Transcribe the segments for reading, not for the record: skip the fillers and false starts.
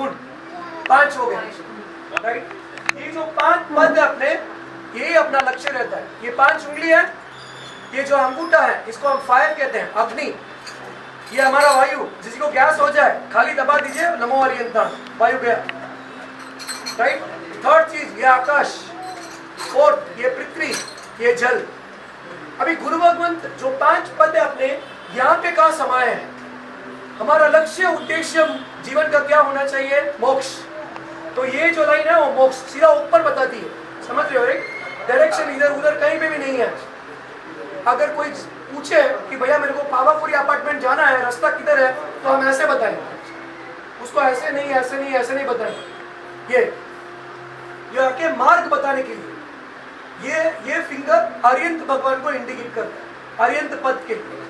गुण 5 हो गए, राइट। ये जो 5 पद है अपने, यही अपना लक्ष्य रहता है। ये 5 उंगली है, ये जो अंगूठा है इसको हम फायर कहते हैं, अग्नि। ये हमारा वायु, जिसको गैस हो जाए खाली दबा दीजिए, नमो अर्यंता, वायु गया, राइट। थर्ड चीज ये आकाश, फोर्थ ये पृथ्वी, ये जल। अभी गुरु भगवंत जो 5 पद है अपने, यहाँ पे कहाँ समाये हैं? हमारा लक्ष्य उद्देश्य जीवन का क्या होना चाहिए? मोक्ष। तो ये जो लाइन है वो मोक्ष सीधा ऊपर बताती है, समझ रहे हो? डायरेक्शन इधर उधर कहीं पे भी नहीं है। अगर कोई पूछे कि भैया मेरे को पावापुरी अपार्टमेंट जाना है, रास्ता किधर है, तो हम ऐसे बताएंगे उसको, ऐसे नहीं ऐसे नहीं ऐसे नहीं बताएंगे। ये आके मार्ग बताने के लिए ये फिंगर अर्यंत भगवान को इंडिकेट करता है, अर्यंत पद के लिए।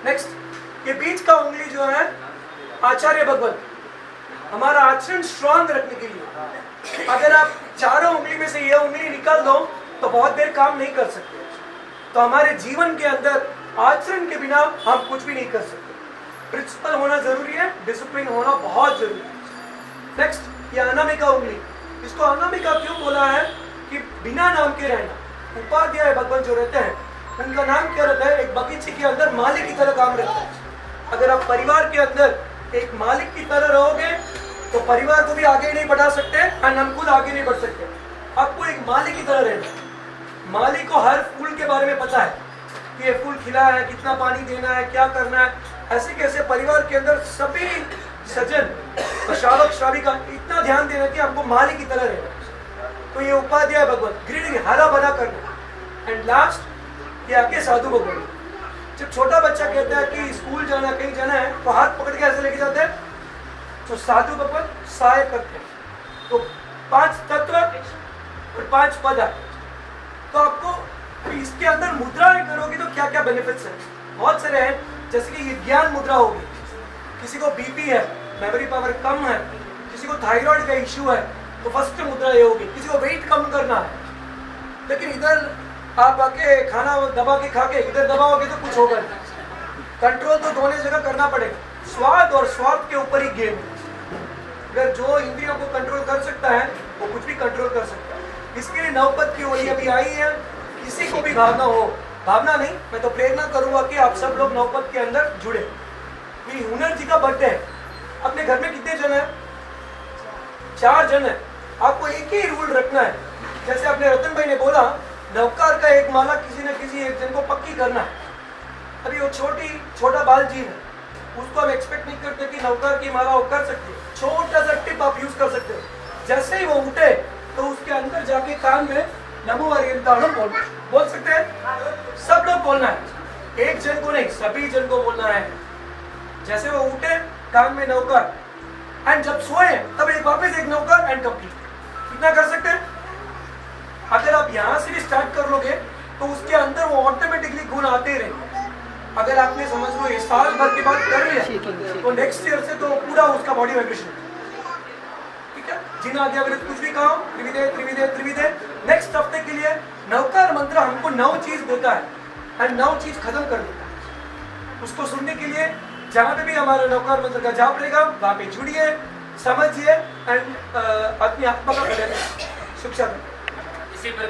नेक्स्ट ये बीच का उंगली जो है आचार्य भगवान, हमारा आचरण स्ट्रांग रखने के लिए। अगर आप चारों उंगली में से ये उंगली निकाल दो तो बहुत देर काम नहीं कर सकते। तो हमारे जीवन के अंदर आचरण के बिना हम कुछ भी नहीं कर सकते। प्रिंसिपल होना जरूरी है, डिसिप्लिन होना बहुत जरूरी है। नेक्स्ट ये अनामिका उंगली, इसको अनामिका क्यों बोला है? कि बिना नाम के रहना। उपाध्याय भगवान जो रहते हैं उनका नाम क्या रहता है? एक बगीचे के अंदर मालिक की तरह काम रहता है। अगर आप परिवार के अंदर एक मालिक की तरह रहोगे तो परिवार को भी आगे नहीं बढ़ा सकते और हम खुद आगे नहीं बढ़ सकते। आपको एक मालिक की तरह रहना है। मालिक को हर फूल के बारे में पता है कि ये फूल खिला है, कितना पानी देना है, क्या करना है। ऐसे कैसे परिवार के अंदर सभी सज्जन श्रावक श्राविका इतना ध्यान देना कि हमको मालिक की तरह रहना। तो ये उपाध्याय भगवान, ग्रीनरी हरा भरा करना। एंड लास्ट ये आके साधु भगवान। जब छोटा बच्चा कहता है कि स्कूल जाना, कहीं जाना है, तो हाथ पकड़ के ऐसे लेके जाते हैं, तो साधु भगवान सहाय करते हैं। तो 5 तत्व और 5 पद है। तो आपको इसके अंदर मुद्राएं करोगे तो क्या क्या बेनिफिट्स हैं? बहुत सारे हैं। जैसे कि ये ज्ञान मुद्रा होगी, किसी को बीपी है, मेमोरी पावर कम है, किसी को थायराइड का इश्यू है तो फर्स्ट मुद्रा ये होगी। किसी को वेट कम करना है, लेकिन इधर आप आके खाना दबा के खा के इधर दबाओगे तो कुछ होगा नहीं। कंट्रोल तो दोनों जगह करना पड़ेगा। स्वाद और स्वार्थ के ऊपर ही गेम है। अगर जो इंद्रियों को कंट्रोल कर सकता है वो कुछ भी कंट्रोल कर सकता है। इसके लिए नवपद की होली अभी आई है। किसी को भी भावना हो, भावना नहीं, मैं तो प्रेरणा करूंगा कि आप सब लोग नवपद के अंदर जुड़े। ये हुनर जी का बर्थडे है। अपने घर में कितने जन है? 4 जन है। आपको एक ही रूल रखना है। जैसे अपने रतन भाई ने बोला, नवकार का एक माला किसी न किसी एक जन को पक्की करना है। अभी वो छोटा बाल जी है, उसको हम एक्सपेक्ट नहीं करते कि नवकार की माला वो कर सकते। छोटा सा टिप आप यूज कर सकते हो। जैसे ही वो उठे तो उसके अंदर जाके कान में नमो अर्यंताणम बोल सकते हैं। सब लोग बोलना है, एक जन को नहीं, सभी जन को बोलना है। जैसे वो उठे कान में नवकार, एंड जब सोए तब एक वापस एक नवकार एंड कंप्लीट। कितना कर सकते हैं? अगर आप यहाँ से भी स्टार्ट कर लोगे तो उसके अंदर वो ऑटोमेटिकली गुण आते ही रहेंगे। अगर आपने समझ लो ये साल भर के बाद कर लिया तो नेक्स्ट ईयर से तो पूरा उसका बॉडी वाइब्रेशन। ठीक है, जिन आगे अगर कुछ भी कहो त्रिविधे त्रिविधे त्रिविधे। नेक्स्ट हफ्ते के लिए नवकार मंत्र हमको 9 चीज देता है एंड 9 चीज खत्म कर देता है। उसको सुनने के लिए जहां पे भी हमारा नवकार मंत्र का जाप रहेगा वहां पे जुड़िए, समझिए एंड अपनी आत्मा का कल्याण शिक्षा दें। इसी प्रकार